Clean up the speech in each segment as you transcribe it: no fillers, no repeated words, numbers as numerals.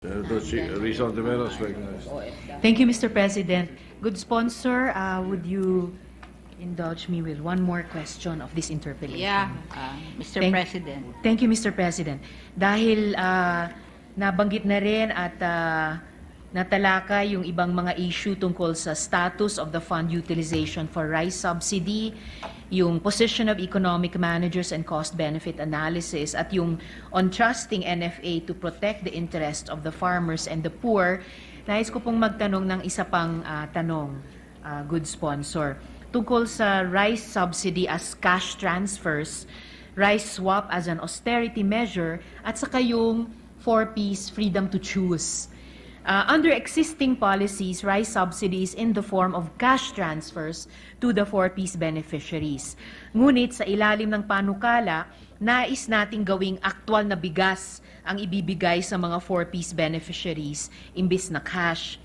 Risa Hontiveros, recognized. Thank you, Mr. President. Good sponsor, would you indulge me with one more question of this interpellation? Yeah, Mr. President. Thank you, Mr. President. Dahil nabanggit na rin at natalaka yung ibang mga issue tungkol sa status of the fund utilization for rice subsidy, yung position of economic managers and cost-benefit analysis, at yung on trusting NFA to protect the interests of the farmers and the poor, nais ko pong magtanong ng isa pang tanong, good sponsor, tungkol sa rice subsidy as cash transfers, rice swap as an austerity measure, at saka yung 4Ps freedom to choose. Under existing policies, rice subsidies in the form of cash transfers to the 4Ps beneficiaries. Ngunit sa ilalim ng panukala, nais nating gawing aktwal na bigas ang ibibigay sa mga 4Ps beneficiaries imbis na cash.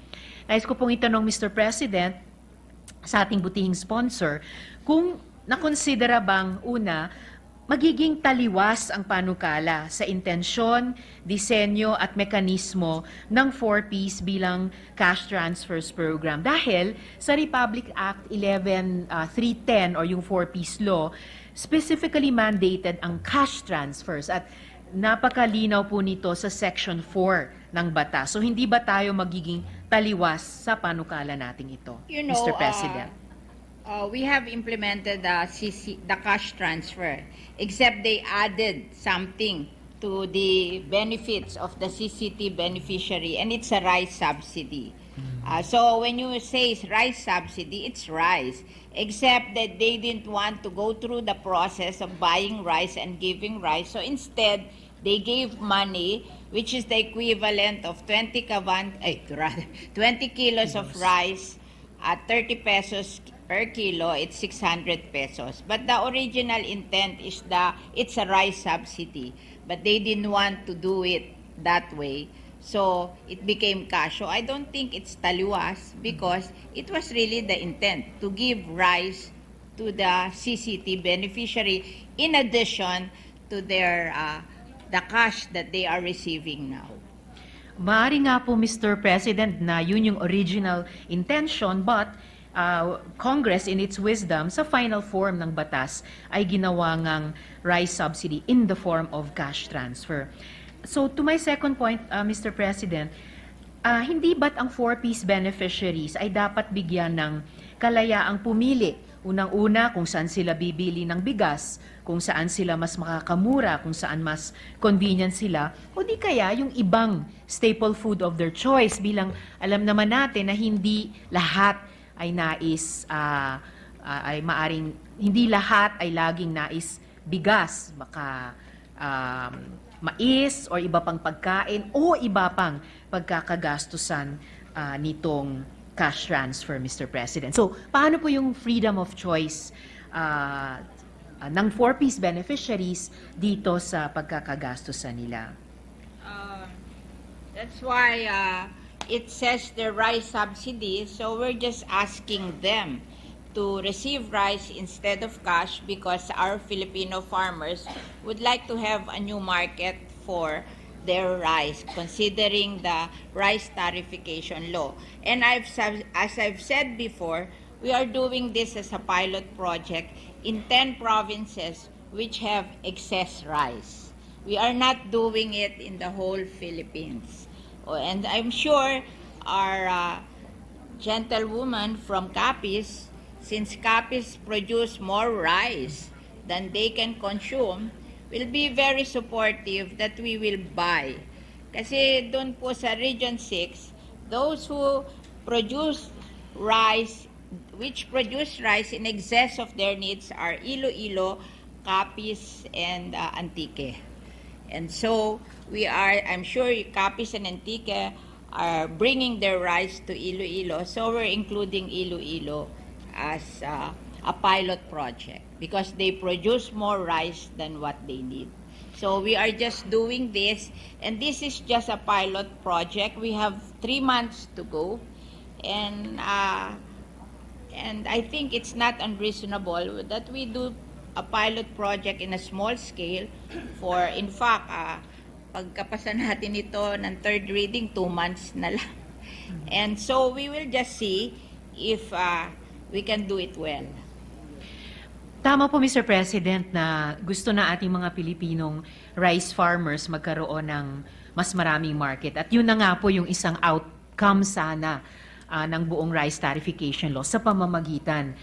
Nais ko pong itanong, Mr. President, sa ating butihing sponsor, kung nakonsidera bang una, magiging taliwas ang panukala sa intensyon, disenyo at mekanismo ng 4Ps bilang cash transfers program. Dahil sa Republic Act 11310 or yung 4Ps law, specifically mandated ang cash transfers at napakalinaw po nito sa Section 4 ng batas. So hindi ba tayo magiging taliwas sa panukala nating ito, Mr. President? We have implemented the cash transfer, except they added something to the benefits of the CCT beneficiary, and it's a rice subsidy. So when you say rice subsidy, it's rice, except that they didn't want to go through the process of buying rice and giving rice. So instead, they gave money, which is the equivalent of 20 kilos of rice at 30 pesos per kilo. It's 600 pesos. But the original intent is it's a rice subsidy, but they didn't want to do it that way. So it became cash. So I don't think it's taliwas because it was really the intent to give rice to the CCT beneficiary in addition to their the cash that they are receiving now. Maaari nga po, Mr. President, na yun yung original intention, but Congress, in its wisdom, sa final form ng batas, ay ginawa ngang rice subsidy in the form of cash transfer. So, to my second point, Mr. President, hindi ba't ang 4Ps beneficiaries ay dapat bigyan ng kalayaang pumili? Unang-una, kung saan sila bibili ng bigas, kung saan sila mas makakamura, kung saan mas convenient sila, o di kaya yung ibang staple food of their choice, bilang alam naman natin na hindi lahat ay nais, ay maaring, hindi lahat ay laging nais bigas, baka mais o iba pang pagkain o iba pang pagkakagastusan nitong cash transfer, Mr. President. So, paano po yung freedom of choice ng 4Ps beneficiaries dito sa pagkakagastusan nila? That's why it says the rice subsidy, so we're just asking them to receive rice instead of cash because our Filipino farmers would like to have a new market for their rice, considering the rice tariffication law. And as I've said before, we are doing this as a pilot project in 10 provinces which have excess rice. We are not doing it in the whole Philippines. And I'm sure our gentlewoman from Capiz, since Capiz produce more rice than they can consume, will be very supportive that we will buy. Kasi doon po sa Region 6, those who produce rice, which produce rice in excess of their needs are Iloilo, Capiz, and Antique. And so we are, I'm sure Capiz and Antique are bringing their rice to Iloilo. So we're including Iloilo as a pilot project because they produce more rice than what they need. So we are just doing this, and this is just a pilot project. We have 3 months to go, and I think it's not unreasonable that we do a pilot project in a small scale for, in fact, pagkapasa natin ito ng third reading, 2 months na lang. And so we will just see if we can do it well. Tama po, Mr. President, na gusto na ating mga Pilipinong rice farmers magkaroon ng mas maraming market. At yun na nga po yung isang outcome sana ng buong rice tarification law sa pamamagitan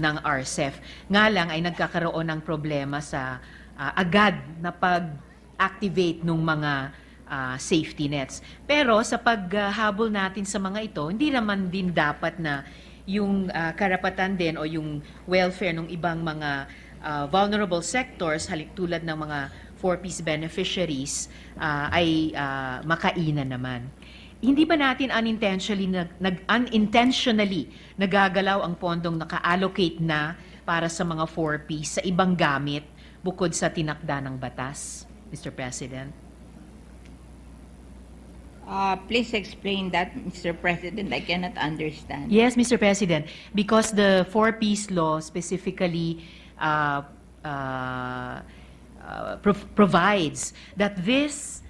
ng RCEP. Nga lang ay nagkakaroon ng problema sa agad na pag-activate ng mga safety nets. Pero sa paghabol natin sa mga ito, hindi naman din dapat na yung karapatan din o yung welfare ng ibang mga vulnerable sectors tulad ng mga 4-piece beneficiaries ay makainan naman. Hindi ba natin unintentionally nagagalaw ang pondong naka-allocate na para sa mga 4-piece sa ibang gamit bukod sa tinakda ng batas, Mr. President? Please explain that, Mr. President. I cannot understand. Yes, Mr. President, because the 4-piece law specifically provides that this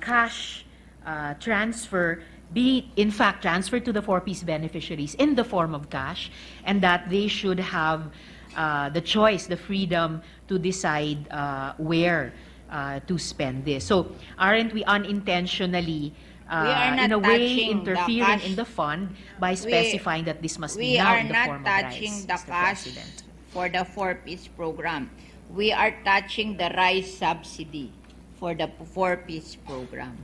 cash transfer be in fact transferred to the 4-piece beneficiaries in the form of cash, and that they should have the choice, the freedom to decide where to spend this. So, aren't we unintentionally, in a way, interfering in the fund by specifying that this must be now in the form of rice? We are not touching the Mr. cash President? for the 4-piece program. We are touching the rice subsidy for the 4-piece program.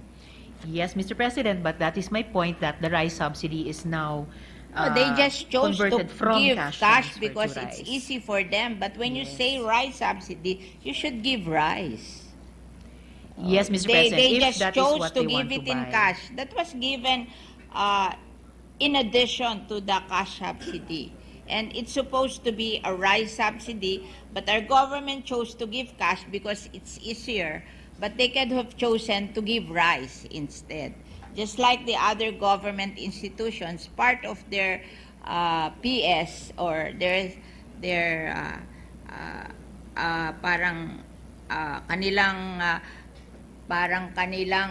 Yes, Mr. President, but that is my point, that the rice subsidy is now They just chose to converted from give cash cash transfer because to it's rice. easy for them. But when you say rice subsidy, you should give rice. Yes, Mr. They President, if just that is chose what to they give want it to in buy. cash. That was given in addition to the cash subsidy. And it's supposed to be a rice subsidy, but our government chose to give cash because it's easier. But they could have chosen to give rice instead. Just like the other government institutions, part of their PS or their kanilang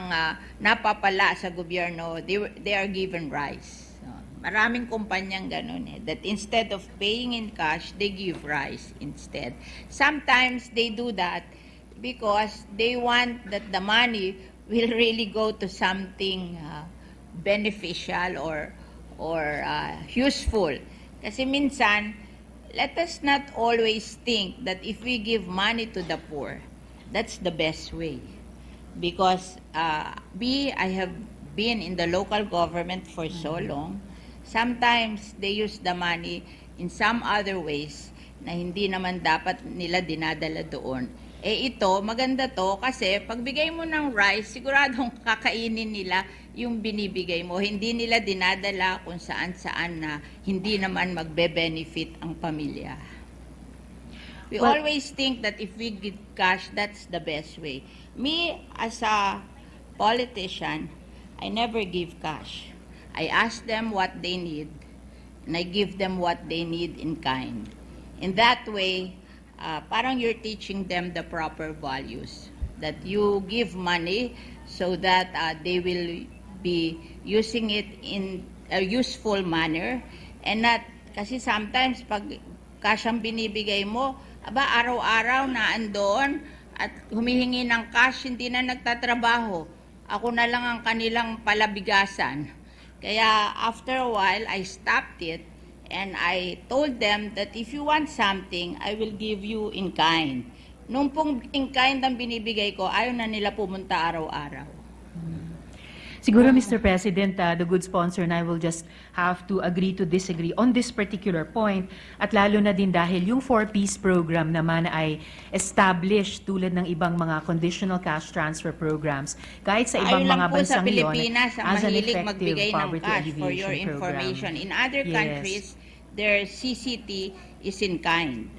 napapala sa gobyerno, they are given rice. So, maraming kumpanyang ganun that instead of paying in cash, they give rice instead. Sometimes they do that because they want that the money will really go to something beneficial or useful. Kasi minsan, let us not always think that if we give money to the poor, that's the best way. Because I have been in the local government for so long, sometimes they use the money in some other ways na hindi naman dapat nila dinadala doon. Ito, maganda to kasi pagbigay mo ng rice, siguradong kakainin nila yung binibigay mo. Hindi nila dinadala kung saan-saan na hindi naman magbe-benefit ang pamilya. We always think that if we give cash, that's the best way. Me, as a politician, I never give cash. I ask them what they need, and I give them what they need in kind. In that way, parang you're teaching them the proper values, that you give money so that they will be using it in a useful manner, and not, kasi sometimes pag cash ang binibigay mo, araw-araw na andoon at humihingi ng cash, hindi na nagtatrabaho. Ako na lang ang kanilang palabigasan. Kaya after a while, I stopped it. And I told them that if you want something, I will give you in kind. Nung pong in kind ang binibigay ko, ayaw na nila pumunta araw-araw. Siguro, Mr. President, the good sponsor and I will just have to agree to disagree on this particular point. At lalo na din dahil yung 4-piece program naman ay established tulad ng ibang mga conditional cash transfer programs. Kahit sa ibang mga bansang yon, Pilipinas ang as an mahilig effective magbigay ng poverty cash for your alleviation program. information. In other countries, their CCT is in kind.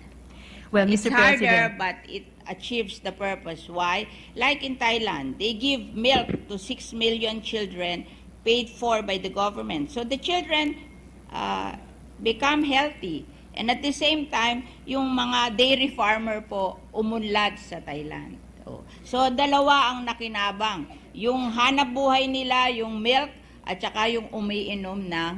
Well, It's Mr. harder, President, but it achieves the purpose. Why? Like in Thailand, they give milk to 6 million children paid for by the government. So the children become healthy. And at the same time, yung mga dairy farmer po umunlad sa Thailand. So, dalawa ang nakinabang. Yung hanap buhay nila, yung milk, at saka yung umiinom ng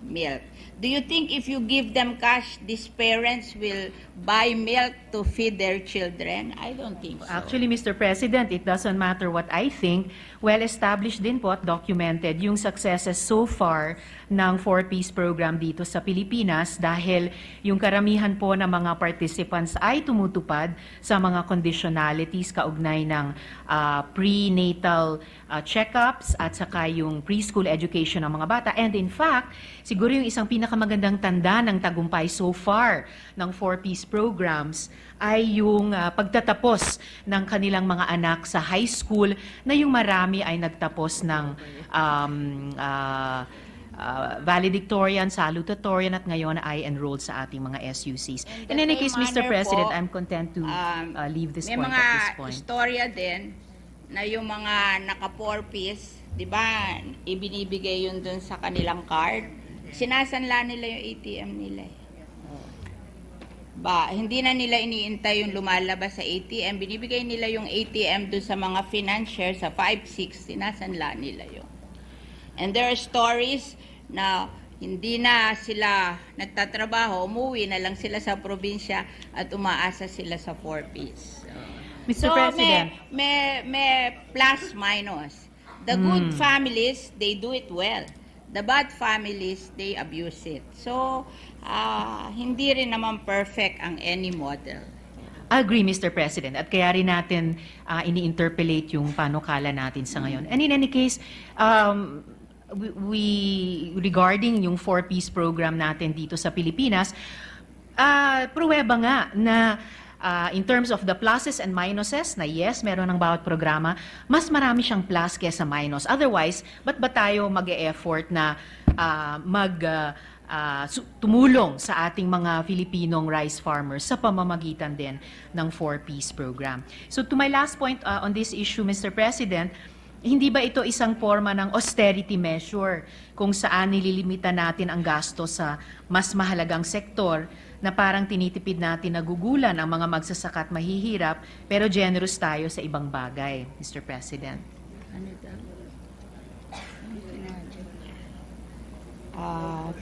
milk. Do you think if you give them cash, these parents will buy milk to feed their children? I don't think so. Actually, Mr. President, it doesn't matter what I think. Well-established din po at documented yung successes so far ng 4-piece program dito sa Pilipinas dahil yung karamihan po ng mga participants ay tumutupad sa mga conditionalities kaugnay ng prenatal checkups at saka yung preschool education ng mga bata. And in fact, siguro yung isang pinakamagandang tanda ng tagumpay so far ng 4-piece programs ay yung pagtatapos ng kanilang mga anak sa high school na yung marami ay nagtapos ng valedictorian, salutatorian at ngayon ay enrolled sa ating mga SUCs. In any case, Mr. President, I'm content to leave this point at this point. May mga istorya din na yung mga naka-4-piece, di ba, ibinibigay yun dun sa kanilang card. Sinasanla nila yung ATM nila. Hindi na nila iniintay yung lumalabas sa ATM. Binibigay nila yung ATM dun sa mga financier sa 5-6. Sinasanla nila yun. And there are stories na hindi na sila nagtatrabaho, umuwi na lang sila sa probinsya at umaasa sila sa 4-piece. Mr. President. May plus minus. The good families, they do it well. The bad families, they abuse it. So, hindi rin naman perfect ang any model. Agree, Mr. President. At kaya rin natin ini-interpellate yung panukala natin sa ngayon. And in any case, regarding yung 4-piece program natin dito sa Pilipinas, pruweba nga na in terms of the pluses and minuses, na yes, meron ng bawat programa, mas marami siyang plus kesa minus. Otherwise, ba't ba tayo mag-e-effort na tumulong sa ating mga Filipinong rice farmers sa pamamagitan din ng 4-piece program? So to my last point on this issue, Mr. President, hindi ba ito isang forma ng austerity measure kung saan nililimita natin ang gasto sa mas mahalagang sektor na parang tinitipid natin nagugulan ang mga magsasaka at mahihirap pero generous tayo sa ibang bagay, Mr. President?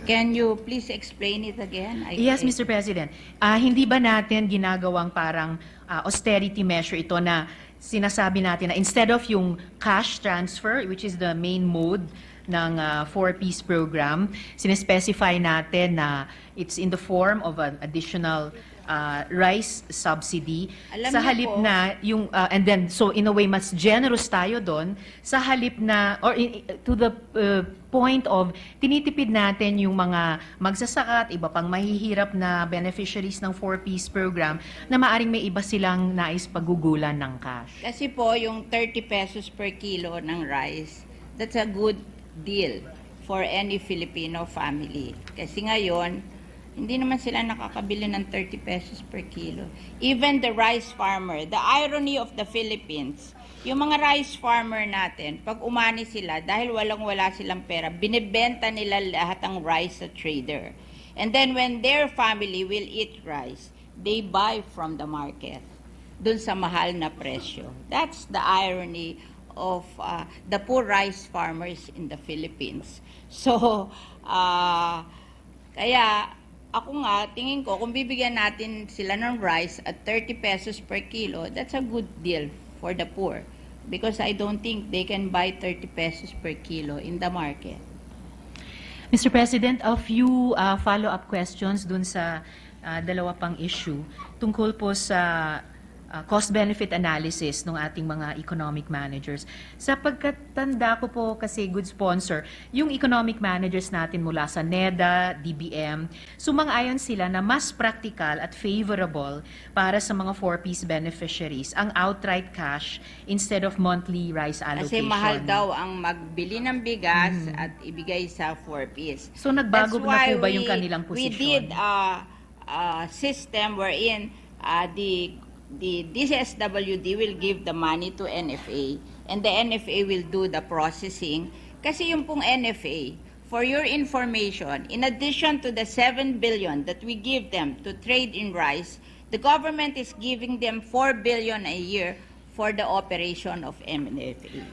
Can you please explain it again? Yes, Mr. President. Hindi ba natin ginagawang parang austerity measure ito na sinasabi natin na instead of yung cash transfer, which is the main mode ng 4-piece program, sinespecify natin na it's in the form of an additional rice subsidy. Alam sa niyo halip po, na yung and then so in a way mas generous tayo doon sa halip na or to the point of tinitipid natin yung mga magsasaka at iba pang mahihirap na beneficiaries ng 4-piece program na maaring may iba silang nais pagugulan ng cash. Kasi po, yung 30 pesos per kilo ng rice, that's a good deal for any Filipino family. Kasi ngayon, hindi naman sila nakakabili ng 30 pesos per kilo. Even the rice farmer, the irony of the Philippines, yung mga rice farmer natin, pag umani sila, dahil walang-wala silang pera, binibenta nila lahat ng rice sa trader. And then when their family will eat rice, they buy from the market, dun sa mahal na presyo. That's the irony of the poor rice farmers in the Philippines. So, kaya, ako nga, tingin ko, kung bibigyan natin sila ng rice at 30 pesos per kilo, that's a good deal for the poor. Because I don't think they can buy 30 pesos per kilo in the market. Mr. President, a few follow-up questions dun sa dalawa pang issue tungkol po sa cost-benefit analysis ng ating mga economic managers. Sa pagkatanda ko po kasi good sponsor, yung economic managers natin mula sa NEDA, DBM, sumang-ayon sila na mas practical at favorable para sa mga 4-piece beneficiaries ang outright cash instead of monthly rice allocation. Kasi mahal daw ang magbili ng bigas at ibigay sa 4-piece. So nagbago na po ba yung kanilang We posisyon? did a system wherein the DSWD will give the money to NFA and the NFA will do the processing. Kasi yung pong NFA, for your information, in addition to the 7 billion that we give them to trade in rice, the government is giving them 4 billion a year for the operation of MNFA.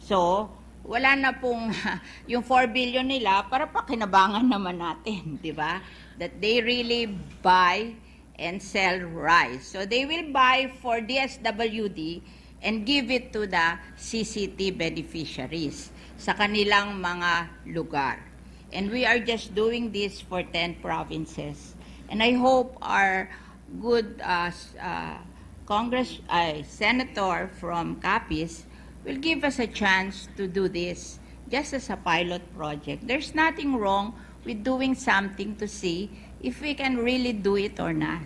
So, wala na pong yung 4 billion nila para pakinabangan naman natin, di ba? That they really buy and sell rice. So they will buy for DSWD and give it to the CCT beneficiaries sa kanilang mga lugar. And we are just doing this for 10 provinces. And I hope our good Senator from Capiz will give us a chance to do this just as a pilot project. There's nothing wrong with doing something to see if we can really do it or not.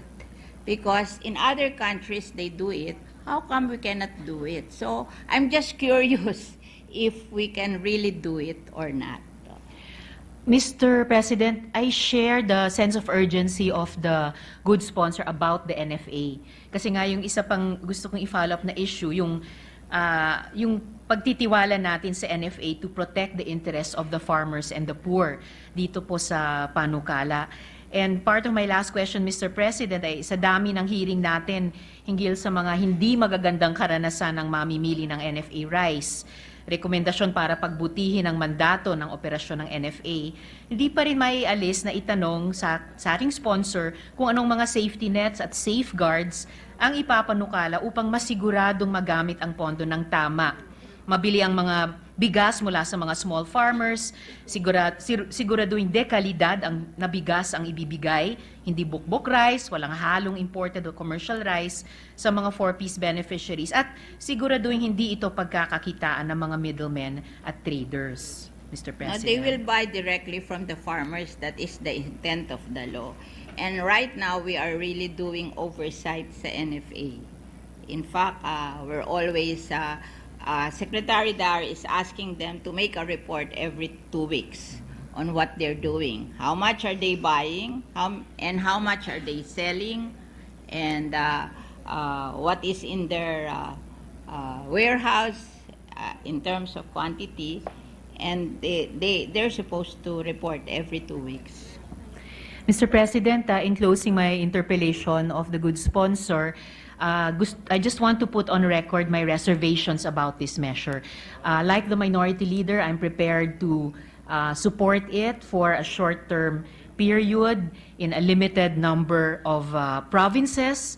Because in other countries, they do it. How come we cannot do it? So I'm just curious if we can really do it or not. Mr. President, I share the sense of urgency of the good sponsor about the NFA. Kasi nga yung isa pang gusto kong i-follow up na issue, yung pagtitiwala natin sa NFA to protect the interests of the farmers and the poor dito po sa panukala. And part of my last question, Mr. President, ay sa dami ng hearing natin hinggil sa mga hindi magagandang karanasan ng mamimili ng NFA rice, rekomendasyon para pagbutihin ang mandato ng operasyon ng NFA, hindi pa rin maialis na itanong sa ating sponsor kung anong mga safety nets at safeguards ang ipapanukala upang masiguradong magamit ang pondo ng tama. Mabili ang mga bigas mula sa mga small farmers, siguraduhin dekalidad ang nabigas ang ibibigay, hindi bukbok rice, walang halong imported o commercial rice sa mga 4-piece beneficiaries, at siguraduhin hindi ito pagkakakitaan ng mga middlemen at traders. Mr. President. They will buy directly from the farmers. That is the intent of the law. And right now, we are really doing oversight sa NFA. In fact, we're always, Secretary Dar is asking them to make a report every 2 weeks on what they're doing. How much are they buying, and how much are they selling, and what is in their warehouse in terms of quantity. And they're supposed to report every 2 weeks. Mr. President, in closing my interpellation of the good sponsor, I just want to put on record my reservations about this measure. Like the minority leader, I'm prepared to support it for a short-term period in a limited number of provinces.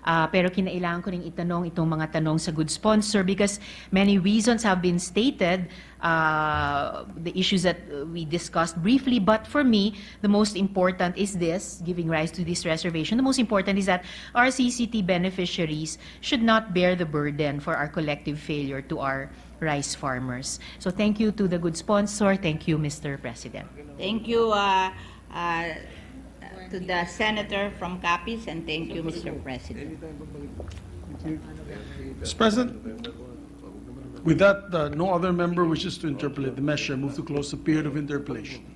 Pero kinailangan ko rin itanong itong mga tanong sa good sponsor because many reasons have been stated, the issues that we discussed briefly. But for me, the most important is this, giving rise to this reservation. The most important is that our CCT beneficiaries should not bear the burden for our collective failure to our rice farmers. So thank you to the good sponsor. Thank you, Mr. President. Thank you to the Senator from Capiz, and thank you, Mr. President. Mr. President, with that, no other member wishes to interpolate the measure. Move to close the period of interpolation.